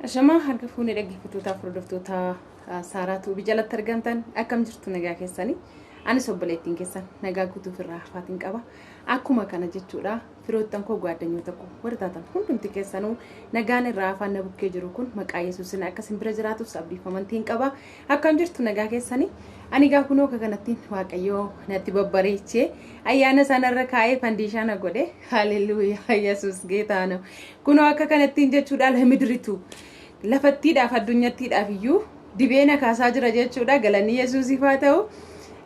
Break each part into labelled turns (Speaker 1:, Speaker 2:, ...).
Speaker 1: Shama harka fuunee dhaggeeffattoota hordoftoota Saaraatu bijalatti argamtan akkam jirtu nagaa keessanii ani sobboleettiin keessan nagaa guutuuf irraa hafaatiin qaba akkuma kana jechuudha firoottan koo gaaddanyoo koo wartaatan hundumti keessanuu nagaan irraa hafaan na bukkee jiru kun maqaa Yesuusin akkasin bira jiraatuuf abdiifamantiin qaba akkam jirtu nagaa keessanii ani gaa kunoo kanattiin waaqayyoo natti babbareechee ayyaana sanarra kaa'ee fandishaana godhe haleluuyaa Yesuus geetaana kunoo akka kanattiin jechuudha alhamdulillah lafattiidhaaf addunyattiidhaaf iyyuu dibeena kaasaa jira jechuudha galanii Yesuusiif haa ta'u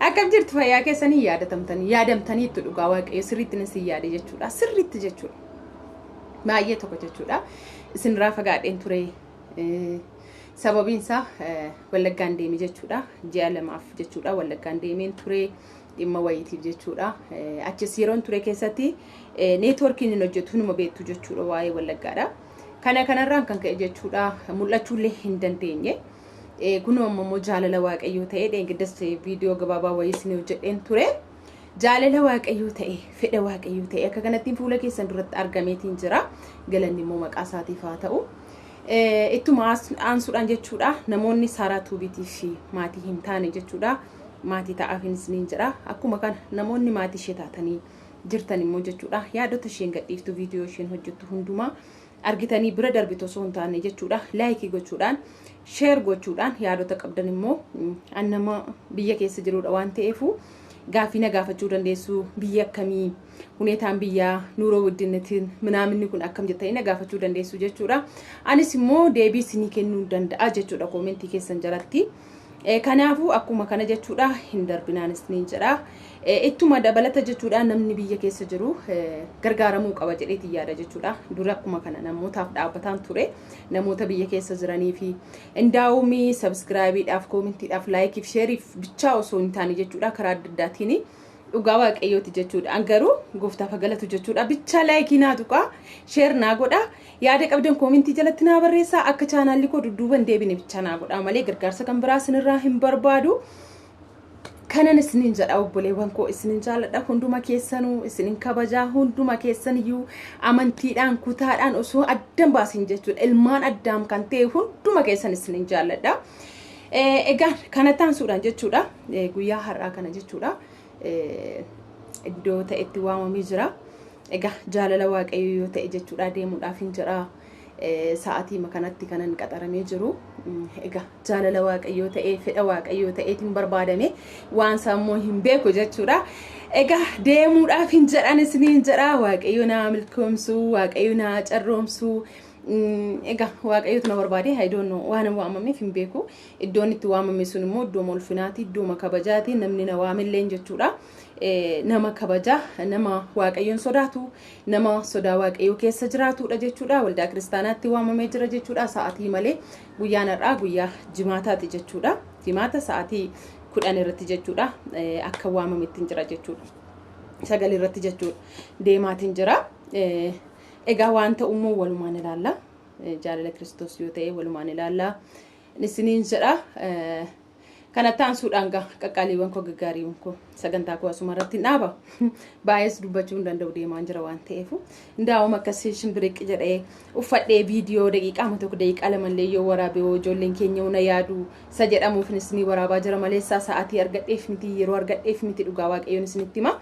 Speaker 1: akkam jirtu fayyaa keessanii yaadamtanii itti dhugaa waaqayyo sirriitti isin yaade jechuudha sirriitti jechuudha baay'ee tokko jechuudha isin raafa gaadheen ture sababiin isaa wallaggaan deemee jechuudha ji'a lamaaf jechuudha wallaggaan deemeen ture dhimma wayitiif jechuudha achis yeroon ture keessatti neetworkiin hin hojjetu numa beektu jechuudha waa'ee wallaggaadha kanarraan kan ka'e jechuudha mul'achuullee hin dandeenye kunoo ammoo jaalala waaqayyoo ta'ee dheengaddas viidiyoo gabaabaa wayii isin hojjedheen ture jaalala waaqayyoo ta'e fedha waaqayyoo ta'e akka kanattiin fuula keessan duratti argameetiin jira galanni immoo maqaa isaatiif haa ta'u ittuma aansuudhaan jechuudha namoonni Saaraatu bitii fi maatii hin taane jechuudha maatii ta'aafis niin jira akkuma kana namoonni maatii ishee taatanii jirtan immoo jechuudha yaadota isheen gadhiiftu viidiyoo isheen hojjettu hundumaa argitanii bira darbitoo osoo hin taane jechuudha laayikii gochuudhaan sheer gochuudhaan yaadota qabdan immoo annama biyya keessa jirudha waan ta'eefu gaafina gaafachuu dandeessu biyya akkamii huneetaan biyyaa nuuroo wuddinnetiin minaaminni kun akkam jettanii gaafachuu dandeessu jechuudha anis immoo deebii isinii kennuu danda'a jechuudha koomentii keessan jalatti kanaafuu akkuma kana jechuudha hin darbinaanis niin jedha ittuma dabalata jechuudha namni biyya keessa jiru gargaaramuu qaba jedheetii yaada jechuudha dura akkuma kana namootaaf dhaabbataan ture namoota biyya keessa jiranii fi indaawumii sabskraayibiidhaaf koomentiidhaaf laayikiif sheeriif bichaa osoo hin taane jechuudha karaa adda addaatiin dhugaa waaqayyooti jechuudha angaruu gooftaaf galatu jechuudha bichaa laayikii naa tuqaa sheer naa godha yaada qabdan koomentii jalatti naa barreessaa akka chaanaalli koo dudduuban deebine bichaa naa godha malee gargaarsa kan biraa isinirraa hin barbaadu kanan isinin jedha obboleewwan koo isinin jaalladha hunduma keessanuu isinin kabajaa hunduma keessaniyyuu amantiidhaan kutaadhaan osoo addan baasin jechuudha ilmaan addaam kan ta'e hunduma keessan isinin jaalladha egaa kana taansuudhaan jechuudha guyyaa har'aa kana jechuudha iddoo ta'etti waamamee jira egaa jaalala waaqayyoo yoo ta'e jechuudha deemuudhaaf hin jira sa'aatii makanatti kanan qaxaramee jiru egaa jaalala waaqayyoo ta'e fedha waaqayyoo ta'eetiin barbaadame waan sammuu hin beeku jechuudha egaa deemuudhaaf hin jedhan isiniin jedha waaqayyoo na milkoomsu waaqayyoo na carroomsu egaa waaqayyootu na barbaade I don't know waan waamameef hin beeku iddoon itti waamame sun immoo iddoo molfinaati iddoo kabajaati namni na waamillee jechuudha nama kabaja nama waaqayyoon sodaatu nama sodaa waaqayyoo keessa jiraatudha jechuudha waldaa kiristaanaatti waamamee jira jechuudha sa'aatii malee guyyaan har'aa guyyaa jimaataati jechuudha jimaata sa'aatii 10 irratti jechuudha akka waamametti jira jechuudha sagal irratti jechuudha deemaatiin jira egaa waan ta'ummoo walumaan ilaalla jaalala Kiristoos yoo ta'e walumaan ilaalla isiniin jedha kana taansuudhaan qaqqaaliiwwan koo gaggaariiwwan koo sagantaa koo asuma irratti dhaaba baay'ees dubbachuu hin danda'u deemaan jira waan ta'eef ndaawuma akkasii shimbiriqqi jedhee uffadhee viidiyoo daqiiqaa tokko daqiiqaa lamallee yoo waraabee ijoolleen keenya una yaadu isa jedhamuuf isinii waraabaa jira maleessaa sa'aatii argadheef miti yeroo argadheef miti dhugaa waaqayyoon isinitti hima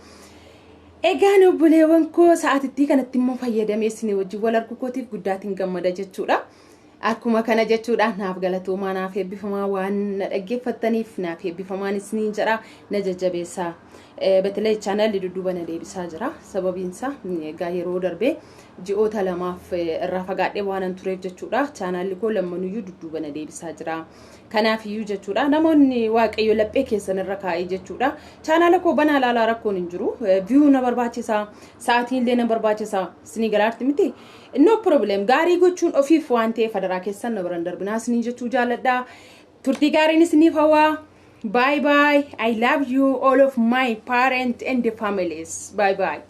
Speaker 1: egaan obboleewwan koo sa'aatitti kanatti immoo fayyadamee isinii wajjin wal arguu kootiif guddaatiin gammada jechuudha akkuma kana jechuudha naaf galatoomaa naaf eebbifamaa waan na dhaggeeffattaniif naaf eebbifamaan isiniin jedha na jajjabeessaa batalee chaanaalli dudduuba na deebisaa jira sababiinsa egaa yeroo darbee ji'oota lamaaf irraa fagaadhee waanan tureef jechuudha chaanaalli koo lammanuyyuu dudduuba na deebisaa jira kanaaf iyyuu jechuudha namoonni waaqayyo laphee keessan irra kaa'ee jechuudha chaanaala koo banaa laalaa rakkoon hin jiru view na barbaachisa sa'aatiin illee na barbaachisa isinii garaarti miti no problem gaarii gochuun ofiif waan ta'eef fadaraa keessan na baran darbinaa isinii jechuu jaalladha turtii gaariin isiniif hawaa bye bye I love you all of my parents and the families bye bye